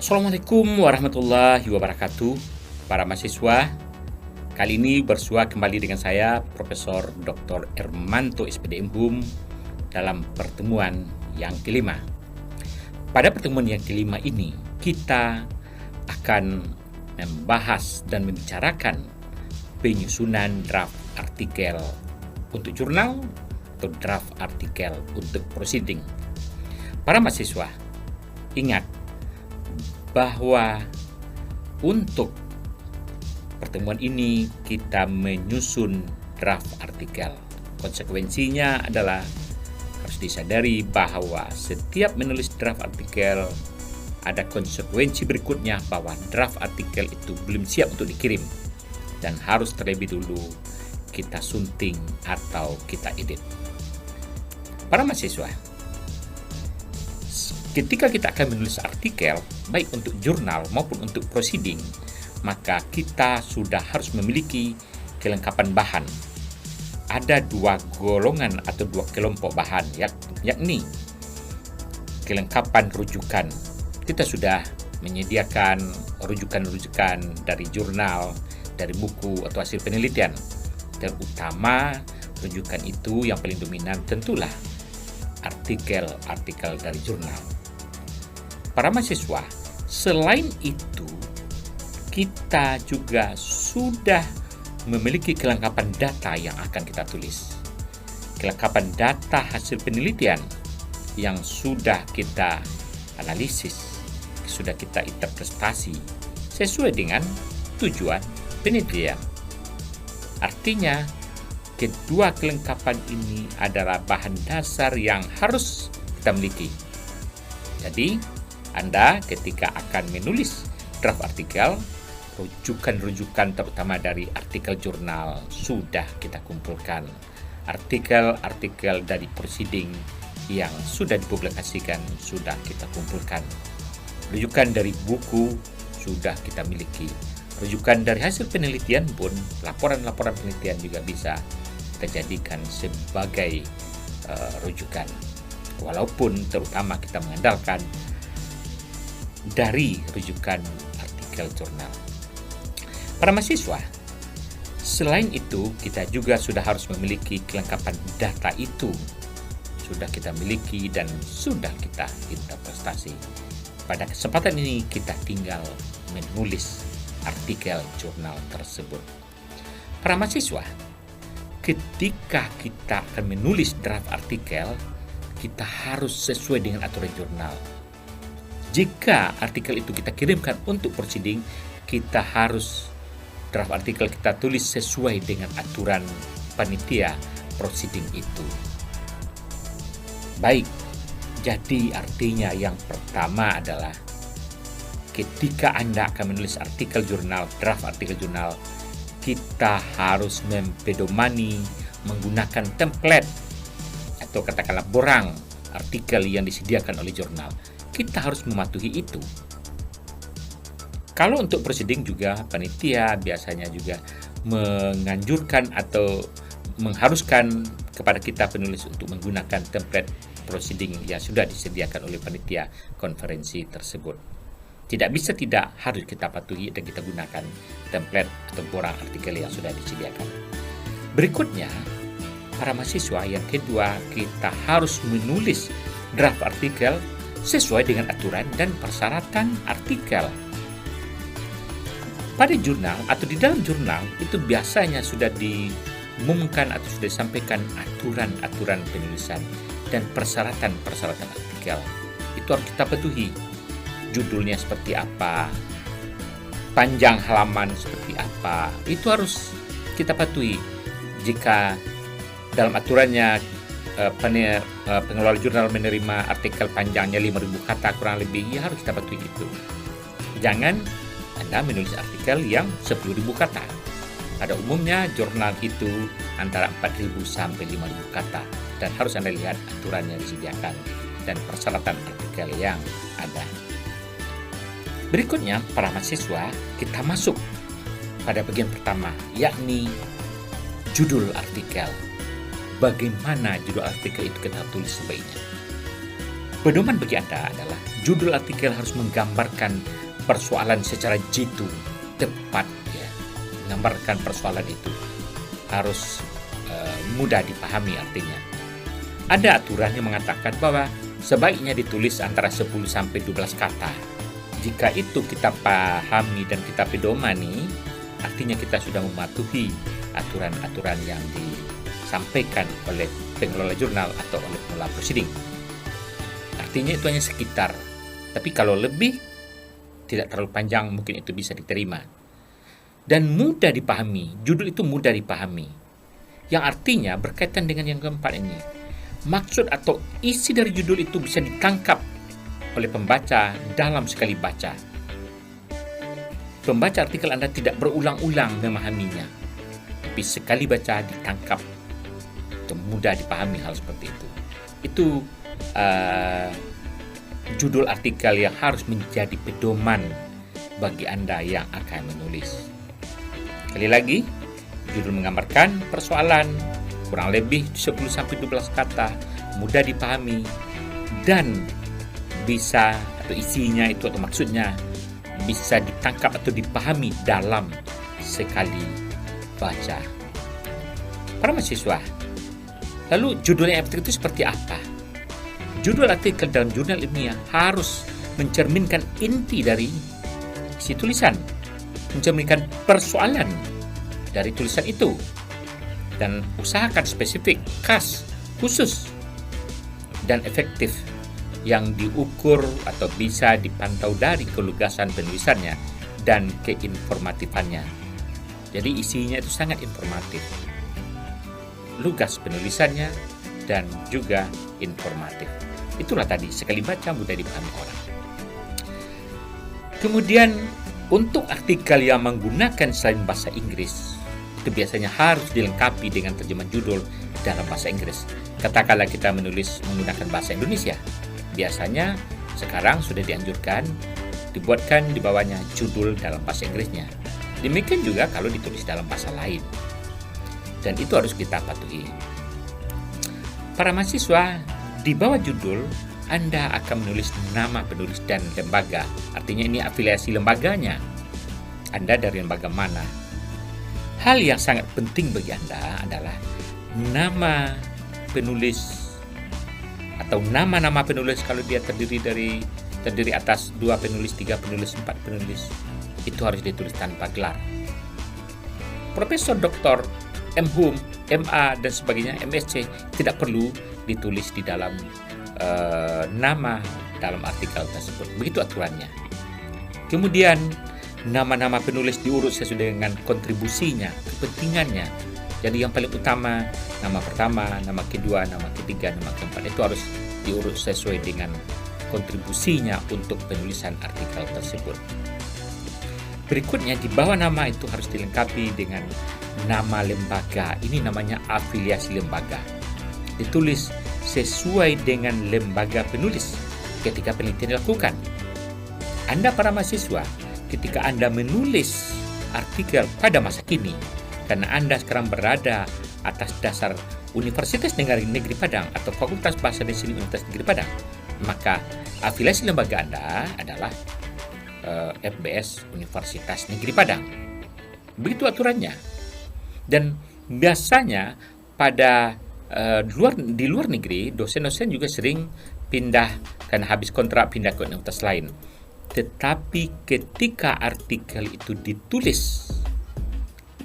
Assalamualaikum warahmatullahi wabarakatuh. Para mahasiswa, kali ini bersua kembali dengan saya Profesor Dr. Ermanto SPD MHUM dalam pertemuan yang kelima. Pada pertemuan yang kelima ini, kita akan membahas dan membicarakan penyusunan draft artikel untuk jurnal atau draft artikel untuk proceeding. Para mahasiswa, ingat bahwa untuk pertemuan ini kita menyusun draft artikel. Konsekuensinya adalah harus disadari bahwa setiap menulis draft artikel ada konsekuensi berikutnya bahwa draft artikel itu belum siap untuk dikirim dan harus terlebih dulu kita sunting atau kita edit. Para mahasiswa, ketika kita akan menulis artikel, baik untuk jurnal maupun untuk proceeding, maka kita sudah harus memiliki kelengkapan bahan. Ada dua golongan atau dua kelompok bahan, yakni kelengkapan rujukan. Kita sudah menyediakan rujukan-rujukan dari jurnal, dari buku atau hasil penelitian. Terutama rujukan itu yang paling dominan tentulah artikel-artikel dari jurnal. Para mahasiswa, selain itu, kita juga sudah memiliki kelengkapan data yang akan kita tulis. Kelengkapan data hasil penelitian yang sudah kita analisis, sudah kita interpretasi sesuai dengan tujuan penelitian. Artinya, kedua kelengkapan ini adalah bahan dasar yang harus kita miliki. Jadi, Anda ketika akan menulis draft artikel, rujukan-rujukan terutama dari artikel jurnal sudah kita kumpulkan. Artikel-artikel dari proceeding yang sudah dipublikasikan sudah kita kumpulkan. Rujukan dari buku sudah kita miliki. Rujukan dari hasil penelitian pun, laporan-laporan penelitian juga bisa kita jadikan sebagai rujukan. Walaupun terutama kita mengandalkan dari rujukan artikel jurnal. Para mahasiswa, selain itu kita juga sudah harus memiliki kelengkapan data itu. Sudah kita miliki dan sudah kita interpretasi. Pada kesempatan ini kita tinggal menulis artikel jurnal tersebut. Para mahasiswa, ketika kita akan menulis draft artikel, kita harus sesuai dengan aturan jurnal. Jika artikel itu kita kirimkan untuk proceeding, kita harus draft artikel kita tulis sesuai dengan aturan panitia proceeding itu. Baik, jadi artinya yang pertama adalah ketika Anda akan menulis artikel jurnal, draft artikel jurnal, kita harus mempedomani menggunakan template atau katakanlah borang artikel yang disediakan oleh jurnal. Kita harus mematuhi itu. Kalau untuk proceeding juga, panitia biasanya juga menganjurkan atau mengharuskan kepada kita penulis untuk menggunakan template proceeding yang sudah disediakan oleh panitia konferensi tersebut. Tidak bisa tidak, harus kita patuhi dan kita gunakan template atau borang artikel yang sudah disediakan. Berikutnya, para mahasiswa yang kedua, kita harus menulis draft artikel sesuai dengan aturan dan persyaratan artikel. Pada jurnal atau di dalam jurnal itu biasanya sudah diumumkan atau sudah disampaikan aturan-aturan penulisan dan persyaratan-persyaratan artikel. Itu harus kita patuhi. Judulnya seperti apa, panjang halaman seperti apa, itu harus kita patuhi. Jika dalam aturannya pengelola jurnal menerima artikel panjangnya 5.000 kata kurang lebih, ya harus kita patuhi itu. Jangan Anda menulis artikel yang 10.000 kata. Pada umumnya jurnal itu antara 4.000 sampai 5.000 kata dan harus Anda lihat aturan yang disediakan dan persyaratan artikel yang ada. Berikutnya, para mahasiswa, kita masuk pada bagian pertama, yakni judul artikel. Bagaimana judul artikel itu kita tulis sebaiknya. Pedoman bagi Anda adalah judul artikel harus menggambarkan persoalan secara jitu, tepat, ya. Menggambarkan persoalan itu harus mudah dipahami artinya. Ada aturan yang mengatakan bahwa sebaiknya ditulis antara 10 sampai 12 kata. Jika itu kita pahami dan kita pedomani, artinya kita sudah mematuhi aturan-aturan yang disampaikan oleh pengelola jurnal atau oleh pengelola proceeding. Artinya itu hanya sekitar, tapi kalau lebih tidak terlalu panjang mungkin itu bisa diterima. Dan mudah dipahami, judul itu mudah dipahami. Yang artinya berkaitan dengan yang keempat ini. Maksud atau isi dari judul itu bisa ditangkap oleh pembaca dalam sekali baca. Pembaca artikel Anda tidak berulang-ulang memahaminya, tapi sekali baca ditangkap. Itu mudah dipahami hal seperti itu. Itu judul artikel yang harus menjadi pedoman bagi Anda yang akan menulis. Sekali lagi, judul menggambarkan persoalan, kurang lebih 10-12 kata, mudah dipahami, dan bisa atau isinya itu atau maksudnya bisa ditangkap atau dipahami dalam sekali baca. Para mahasiswa, lalu judul yang efektif itu seperti apa? Judul artikel dalam jurnal ilmiah harus mencerminkan inti dari isi tulisan, mencerminkan persoalan dari tulisan itu, dan usahakan spesifik, khas, khusus, dan efektif yang diukur atau bisa dipantau dari kelugasan penulisannya dan keinformatifannya. Jadi isinya itu sangat informatif, lugas penulisannya dan juga informatif. Itulah tadi, sekali baca mudah dipahami orang. Kemudian untuk artikel yang menggunakan selain bahasa Inggris, itu biasanya harus dilengkapi dengan terjemahan judul dalam bahasa Inggris. Katakanlah kita menulis menggunakan bahasa Indonesia, biasanya sekarang sudah dianjurkan dibuatkan di bawahnya judul dalam bahasa Inggrisnya. Demikian juga kalau ditulis dalam bahasa lain, dan itu harus kita patuhi. Para mahasiswa, di bawah judul Anda akan menulis nama penulis dan lembaga. Artinya ini afiliasi lembaganya. Anda dari lembaga mana? Hal yang sangat penting bagi Anda adalah nama penulis atau nama-nama penulis. Kalau dia terdiri atas 2 penulis, 3 penulis, 4 penulis, itu harus ditulis tanpa gelar. Profesor, Doktor, M.Hum, MA dan sebagainya, MSc tidak perlu ditulis di dalam nama dalam artikel tersebut. Begitu aturannya. Kemudian nama-nama penulis diurut sesuai dengan kontribusinya, kepentingannya. Jadi yang paling utama, nama pertama, nama kedua, nama ketiga, nama keempat, itu harus diurut sesuai dengan kontribusinya untuk penulisan artikel tersebut. Berikutnya, di bawah nama itu harus dilengkapi dengan nama lembaga. Ini namanya afiliasi lembaga. Ditulis sesuai dengan lembaga penulis ketika penelitian dilakukan. Anda para mahasiswa, ketika Anda menulis artikel pada masa kini, karena Anda sekarang berada atas dasar Universitas Negeri Padang atau Fakultas Bahasa dan Seni Universitas Negeri Padang, maka afiliasi lembaga Anda adalah FBS Universitas Negeri Padang. Begitu aturannya. Dan biasanya pada di luar negeri, dosen-dosen juga sering pindah karena habis kontrak pindah ke universitas lain. Tetapi ketika artikel itu ditulis,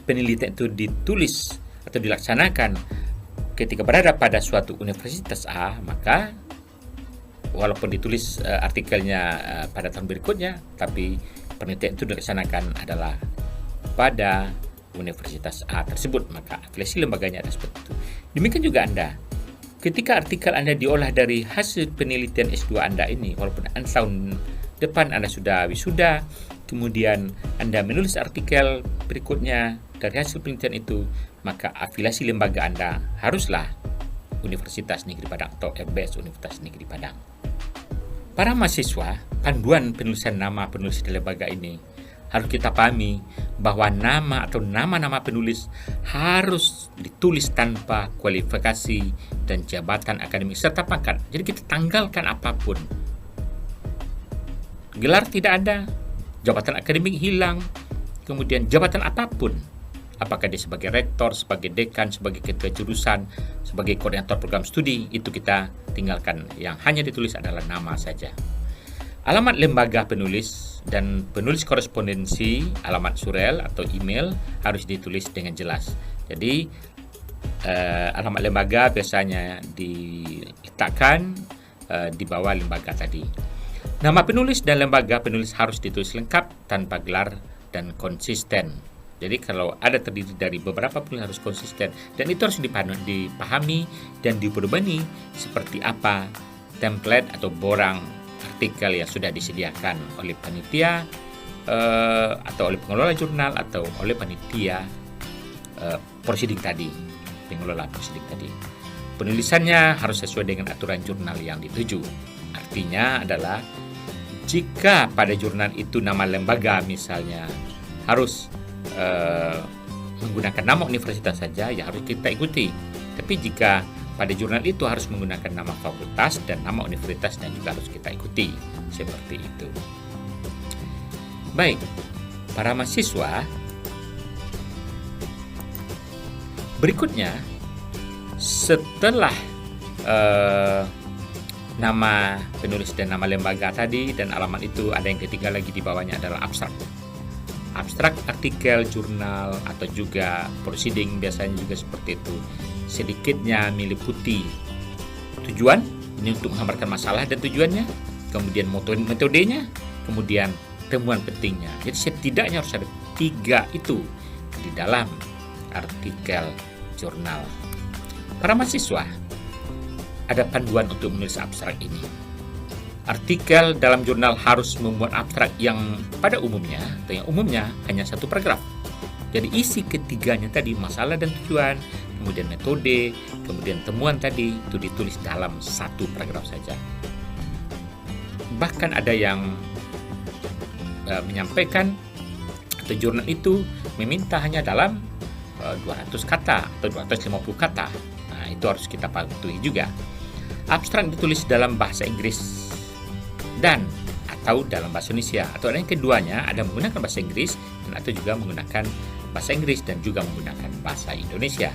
penelitian itu ditulis atau dilaksanakan ketika berada pada suatu universitas A, maka walaupun ditulis artikelnya pada tahun berikutnya, tapi penelitian itu dilaksanakan adalah pada universitas A tersebut, maka afiliasi lembaganya ada seperti itu. Demikian juga Anda, ketika artikel Anda diolah dari hasil penelitian S2 Anda ini, walaupun tahun depan Anda sudah wisuda, kemudian Anda menulis artikel berikutnya dari hasil penelitian itu, maka afiliasi lembaga Anda haruslah Universitas Negeri Padang atau FBS Universitas Negeri Padang. Para mahasiswa, panduan penulisan nama penulis di lembaga ini harus kita pahami bahwa nama atau nama-nama penulis harus ditulis tanpa kualifikasi dan jabatan akademik serta pangkat. Jadi kita tanggalkan apapun. Gelar tidak ada, jabatan akademik hilang, kemudian jabatan apapun. Apakah dia sebagai rektor, sebagai dekan, sebagai ketua jurusan, sebagai koordinator program studi, itu kita tinggalkan. Yang hanya ditulis adalah nama saja. Alamat lembaga penulis dan penulis korespondensi, alamat surel atau email harus ditulis dengan jelas. Jadi alamat lembaga biasanya diletakkan di bawah lembaga tadi. Nama penulis dan lembaga penulis harus ditulis lengkap tanpa gelar dan konsisten. Jadi kalau ada terdiri dari beberapa penulis harus konsisten, dan itu harus dipahami dan diperbani seperti apa template atau borang artikel yang sudah disediakan oleh panitia atau oleh pengelola jurnal atau oleh panitia proceeding tadi, pengelola proceeding tadi. Penulisannya harus sesuai dengan aturan jurnal yang dituju. Artinya adalah jika pada jurnal itu nama lembaga misalnya harus menggunakan nama universitas saja, ya harus kita ikuti. Tapi jika pada jurnal itu harus menggunakan nama fakultas dan nama universitas, dan juga harus kita ikuti seperti itu. Baik, para mahasiswa, berikutnya setelah nama penulis dan nama lembaga tadi dan alamat itu, ada yang ketiga lagi di bawahnya adalah abstrak. Abstrak artikel jurnal atau juga proceeding biasanya juga seperti itu. Sedikitnya meliputi tujuan, ini untuk menggambarkan masalah dan tujuannya, kemudian metodenya, kemudian temuan pentingnya. Jadi setidaknya harus ada 3 itu di dalam artikel jurnal. Para mahasiswa, ada panduan untuk menulis abstrak ini. Artikel dalam jurnal harus membuat abstrak yang pada umumnya, atau yang umumnya hanya 1 paragraf. Jadi isi ketiganya tadi, masalah dan tujuan, kemudian metode, kemudian temuan tadi, itu ditulis dalam 1 paragraf saja. Bahkan ada yang menyampaikan atau jurnal itu meminta hanya dalam 200 kata atau 250 kata. Nah, itu harus kita patuhi juga. Abstrak ditulis dalam bahasa Inggris dan atau dalam bahasa Indonesia, atau yang keduanya, ada menggunakan bahasa Inggris dan atau juga menggunakan bahasa Inggris dan juga menggunakan bahasa Indonesia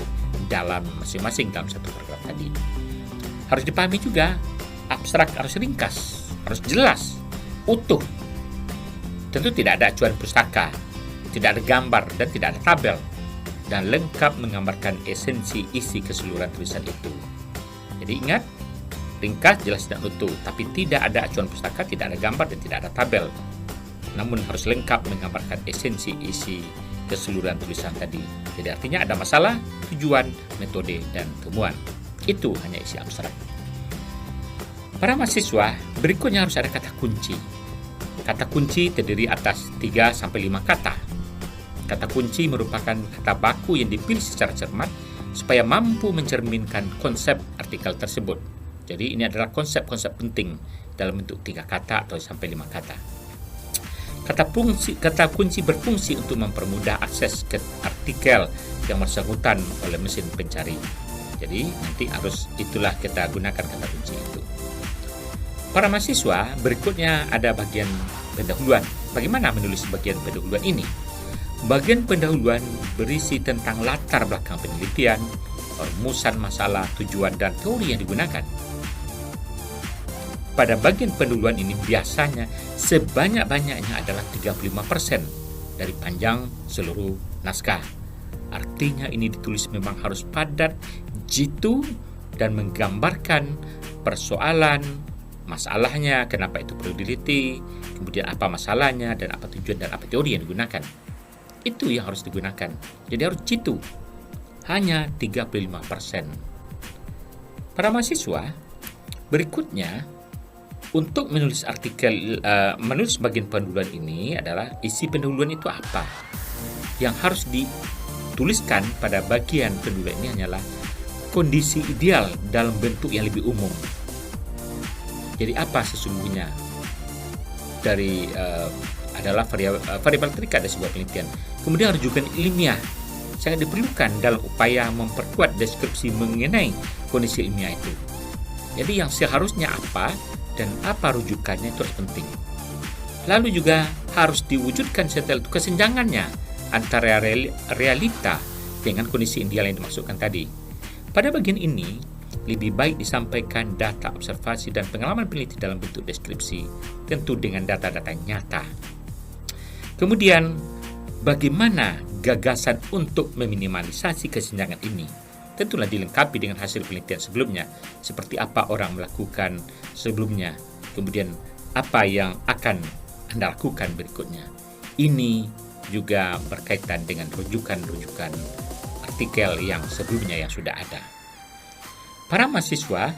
dalam masing-masing dalam 1 paragraf tadi. Harus dipahami juga, abstrak harus ringkas, harus jelas, utuh. Tentu tidak ada acuan pustaka, tidak ada gambar dan tidak ada tabel, dan lengkap menggambarkan esensi isi keseluruhan tulisan itu. Jadi ingat, ringkas, jelas dan utuh, tapi tidak ada acuan pustaka, tidak ada gambar dan tidak ada tabel. Namun harus lengkap menggambarkan esensi isi keseluruhan tulisan tadi. Jadi artinya ada masalah, tujuan, metode, dan temuan. Itu hanya isi abstrak. Para mahasiswa, berikutnya harus ada kata kunci. Kata kunci terdiri atas 3-5 kata. Kata kunci merupakan kata baku yang dipilih secara cermat supaya mampu mencerminkan konsep artikel tersebut. Jadi ini adalah konsep-konsep penting dalam bentuk 3 kata atau sampai 5 kata. Kata kunci berfungsi untuk mempermudah akses ke artikel yang bersangkutan oleh mesin pencari. Jadi nanti itulah kita gunakan kata kunci itu. Para mahasiswa, berikutnya ada bagian pendahuluan. Bagaimana menulis bagian pendahuluan ini? Bagian pendahuluan berisi tentang latar belakang penelitian, rumusan masalah, tujuan, dan teori yang digunakan. Pada bagian pendahuluan ini biasanya sebanyak-banyaknya adalah 35% dari panjang seluruh naskah. Artinya ini ditulis memang harus padat, jitu, dan menggambarkan persoalan, masalahnya, kenapa itu perlu diteliti, kemudian apa masalahnya, dan apa tujuan dan apa teori yang digunakan. Itu yang harus digunakan. Jadi harus jitu. Hanya 35%. Para mahasiswa, berikutnya untuk menulis menulis bagian pendahuluan ini adalah isi pendahuluan itu apa. Yang harus dituliskan pada bagian pendahuluan ini hanyalah kondisi ideal dalam bentuk yang lebih umum. Jadi apa sesungguhnya dari adalah variabel terikat dari sebuah penelitian. Kemudian rujukan ilmiah sangat diperlukan dalam upaya memperkuat deskripsi mengenai kondisi ilmiah itu. Jadi yang seharusnya apa dan apa rujukannya itu harus penting. Lalu juga harus diwujudkan setelah itu kesenjangannya antara realita dengan kondisi ideal yang dimaksudkan tadi. Pada bagian ini, lebih baik disampaikan data observasi dan pengalaman peneliti dalam bentuk deskripsi, tentu dengan data-data nyata. Kemudian, bagaimana gagasan untuk meminimalisasi kesenjangan ini? Tentulah dilengkapi dengan hasil penelitian sebelumnya, seperti apa orang melakukan sebelumnya, kemudian apa yang akan Anda lakukan berikutnya. Ini juga berkaitan dengan rujukan-rujukan artikel yang sebelumnya yang sudah ada. Para mahasiswa,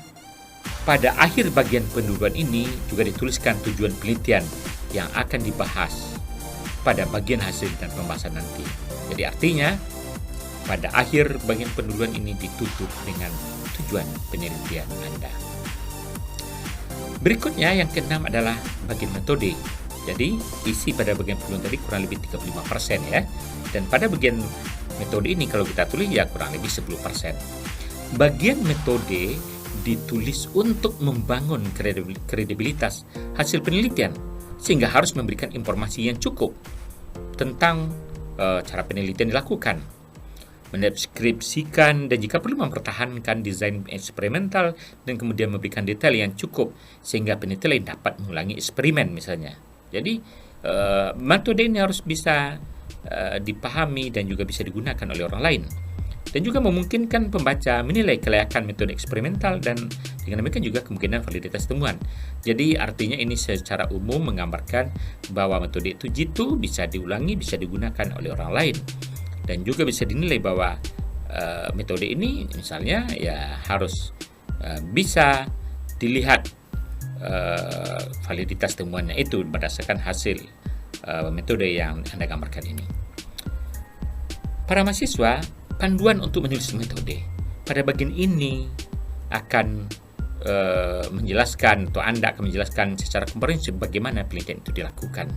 pada akhir bagian pendahuluan ini juga dituliskan tujuan penelitian yang akan dibahas pada bagian hasil dan pembahasan nanti. Jadi artinya, pada akhir bagian pendahuluan ini ditutup dengan tujuan penelitian Anda. Berikutnya yang keenam adalah bagian metode. Jadi isi pada bagian pendahuluan tadi kurang lebih 35% ya. Dan pada bagian metode ini kalau kita tulis ya kurang lebih 10%. Bagian metode ditulis untuk membangun kredibilitas hasil penelitian sehingga harus memberikan informasi yang cukup tentang cara penelitian dilakukan, mendeskripsikan dan jika perlu mempertahankan desain eksperimental dan kemudian memberikan detail yang cukup sehingga peneliti dapat mengulangi eksperimen misalnya. Jadi metode ini harus bisa dipahami dan juga bisa digunakan oleh orang lain dan juga memungkinkan pembaca menilai kelayakan metode eksperimental dan dengan demikian juga kemungkinan validitas temuan. Jadi artinya ini secara umum menggambarkan bahwa metode itu jitu, bisa diulangi, bisa digunakan oleh orang lain. Dan juga bisa dinilai bahwa metode ini misalnya ya harus bisa dilihat validitas temuannya itu berdasarkan hasil metode yang Anda gambarkan ini. Para mahasiswa, panduan untuk menulis metode. Pada bagian ini akan menjelaskan atau Anda akan menjelaskan secara komprehensif bagaimana penelitian itu dilakukan.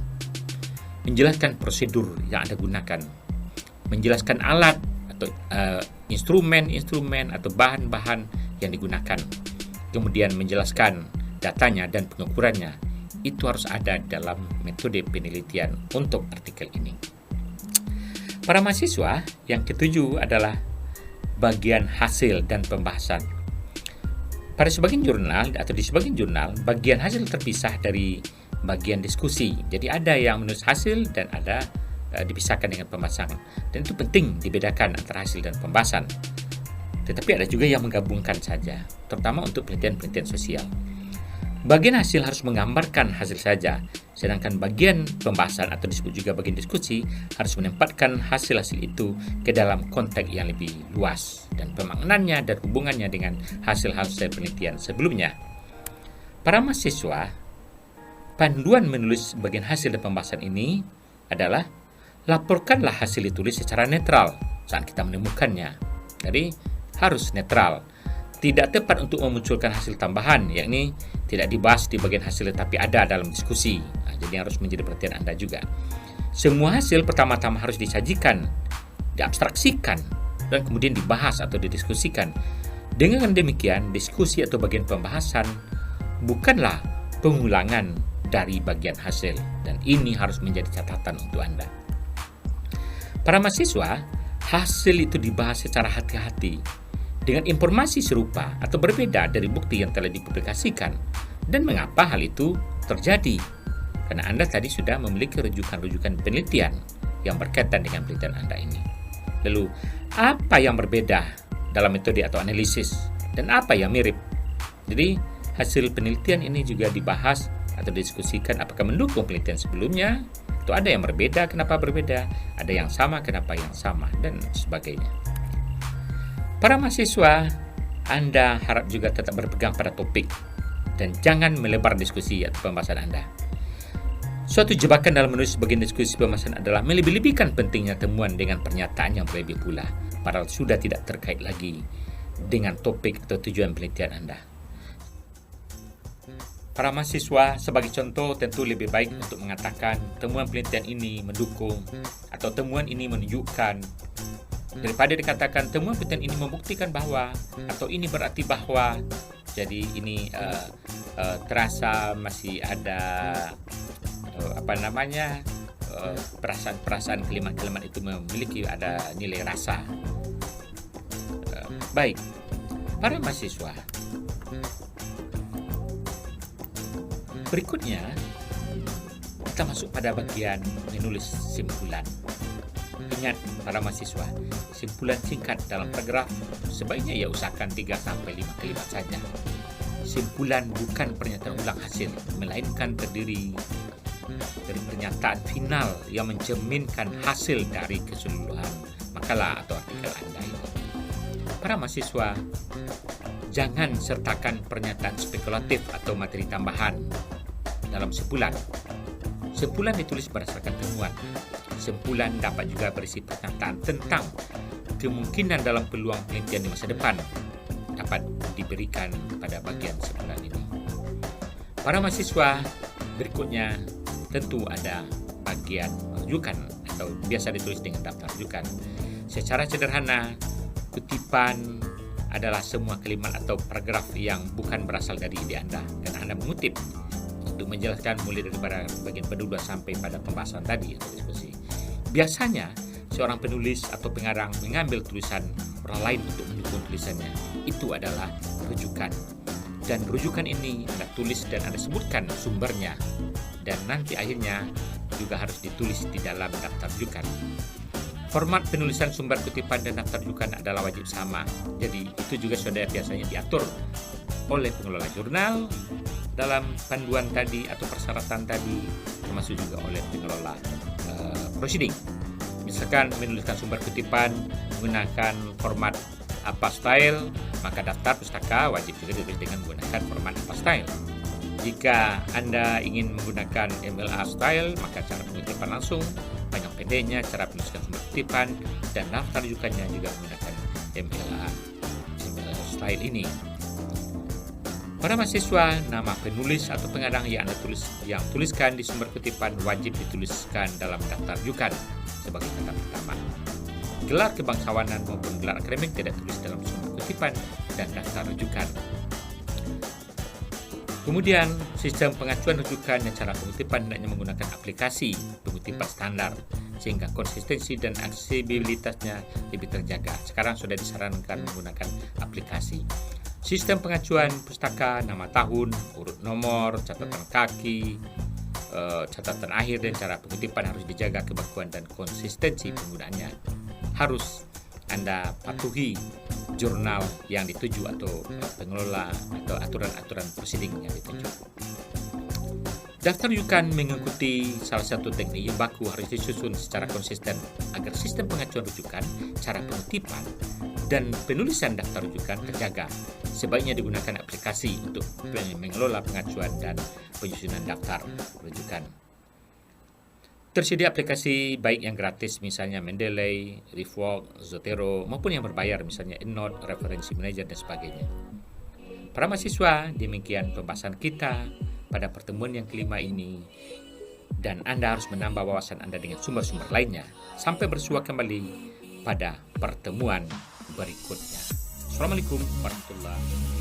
Menjelaskan prosedur yang Anda gunakan. Menjelaskan alat atau instrumen-instrumen atau bahan-bahan yang digunakan. Kemudian menjelaskan datanya dan pengukurannya. Itu harus ada dalam metode penelitian untuk artikel ini. Para mahasiswa, yang ketujuh adalah bagian hasil dan pembahasan. Pada sebagian jurnal atau di sebagian jurnal, bagian hasil terpisah dari bagian diskusi. Jadi ada yang menulis hasil dan ada dipisahkan dengan pembahasan. Dan itu penting dibedakan antara hasil dan pembahasan. Tetapi ada juga yang menggabungkan saja, terutama untuk penelitian-penelitian sosial. Bagian hasil harus menggambarkan hasil saja, sedangkan bagian pembahasan atau disebut juga bagian diskusi harus menempatkan hasil-hasil itu ke dalam konteks yang lebih luas dan pemaknaannya dan hubungannya dengan hasil-hasil penelitian sebelumnya. Para mahasiswa, panduan menulis bagian hasil dan pembahasan ini adalah laporkanlah hasil ditulis secara netral saat kita menemukannya. Jadi harus netral. Tidak tepat untuk memunculkan hasil tambahan, yakni tidak dibahas di bagian hasil tetapi ada dalam diskusi. Jadi harus menjadi perhatian Anda juga. Semua hasil pertama-tama harus disajikan, diabstraksikan, dan kemudian dibahas atau didiskusikan. Dengan demikian, diskusi atau bagian pembahasan bukanlah pengulangan dari bagian hasil, dan ini harus menjadi catatan untuk Anda. Para mahasiswa, hasil itu dibahas secara hati-hati dengan informasi serupa atau berbeda dari bukti yang telah dipublikasikan. Dan mengapa hal itu terjadi? Karena Anda tadi sudah memiliki rujukan-rujukan penelitian yang berkaitan dengan penelitian Anda ini. Lalu, apa yang berbeda dalam metode atau analisis dan apa yang mirip? Jadi, hasil penelitian ini juga dibahas atau didiskusikan apakah mendukung penelitian sebelumnya, atau ada yang berbeda, kenapa berbeda, ada yang sama, kenapa yang sama, dan sebagainya. Para mahasiswa, Anda harap juga tetap berpegang pada topik dan jangan melebar diskusi atau pembahasan Anda. Suatu jebakan dalam menulis bagian diskusi pembahasan adalah melebih-lebihkan pentingnya temuan dengan pernyataan yang berlebih pula, padahal sudah tidak terkait lagi dengan topik atau tujuan penelitian Anda. Para mahasiswa sebagai contoh tentu lebih baik untuk mengatakan temuan penelitian ini mendukung atau temuan ini menunjukkan daripada dikatakan temuan penelitian ini membuktikan bahwa atau ini berarti bahwa. Jadi ini terasa masih ada perasaan-perasaan kalimat-kalimat itu memiliki ada nilai rasa. Baik, para mahasiswa. Berikutnya, kita masuk pada bagian menulis simpulan. Ingat para mahasiswa, simpulan singkat dalam paragraf sebaiknya ia usahakan 3-5 kalimat saja. Simpulan bukan pernyataan ulang hasil, melainkan terdiri dari pernyataan final yang mencerminkan hasil dari keseluruhan makalah atau artikel Anda ini. Para mahasiswa, jangan sertakan pernyataan spekulatif atau materi tambahan dalam simpulan. Simpulan ditulis berdasarkan temuan. Simpulan dapat juga berisi pernyataan tentang kemungkinan dalam peluang penelitian di masa depan dapat diberikan pada bagian simpulan ini. Para mahasiswa, berikutnya tentu ada bagian rujukan atau biasa ditulis dengan daftar rujukan. Secara sederhana, kutipan adalah semua kalimat atau paragraf yang bukan berasal dari ide Anda dan Anda mengutip untuk menjelaskan mulai dari bagian pendahuluan sampai pada pembahasan tadi atau diskusi. Biasanya, seorang penulis atau pengarang mengambil tulisan orang lain untuk mendukung tulisannya. Itu adalah rujukan. Dan rujukan ini Anda tulis dan Anda sebutkan sumbernya. Dan nanti akhirnya juga harus ditulis di dalam daftar rujukan. Format penulisan sumber kutipan dan daftar rujukan adalah wajib sama. Jadi itu juga sudah biasanya diatur oleh pengelola jurnal dalam panduan tadi atau persyaratan tadi, termasuk juga oleh pengelola proceeding. Misalkan menuliskan sumber kutipan menggunakan format APA style, maka daftar pustaka wajib juga ditulis dengan menggunakan format APA style. Jika Anda ingin menggunakan MLA style, maka cara pengutipan langsung, panjang pendeknya, cara penulisan sumber kutipan, dan daftar rujukannya juga menggunakan MLA style ini. Para mahasiswa, nama penulis atau pengarang yang Anda tuliskan di sumber kutipan wajib dituliskan dalam daftar rujukan sebagai kata pertama. Gelar kebangsawanan maupun gelar akademik tidak tulis dalam sumber kutipan dan daftar rujukan. Kemudian, sistem pengacuan rujukan dan cara pengutipan hendaknya menggunakan aplikasi pengutipan standar sehingga konsistensi dan aksesibilitasnya lebih terjaga. Sekarang sudah disarankan menggunakan aplikasi. Sistem pengacuan pustaka, nama tahun, urut nomor, catatan kaki, catatan akhir dan cara pengutipan harus dijaga kebakuan dan konsistensi penggunaannya. Harus Anda patuhi jurnal yang dituju atau pengelola atau aturan-aturan proceeding yang dituju. Daftar rujukan mengikuti salah satu teknik yang baku harus disusun secara konsisten agar sistem pengacuan rujukan, cara pengutipan, dan penulisan daftar rujukan terjaga. Sebaiknya digunakan aplikasi untuk mengelola pengacuan dan penyusunan daftar rujukan. Tersedia aplikasi baik yang gratis misalnya Mendeley, Rework, Zotero maupun yang berbayar misalnya EndNote, Referensi Manager dan sebagainya. Para mahasiswa, demikian pembahasan kita pada pertemuan yang kelima ini dan Anda harus menambah wawasan Anda dengan sumber-sumber lainnya. Sampai bersua kembali pada pertemuan berikutnya. Assalamualaikum warahmatullahi wabarakatuh.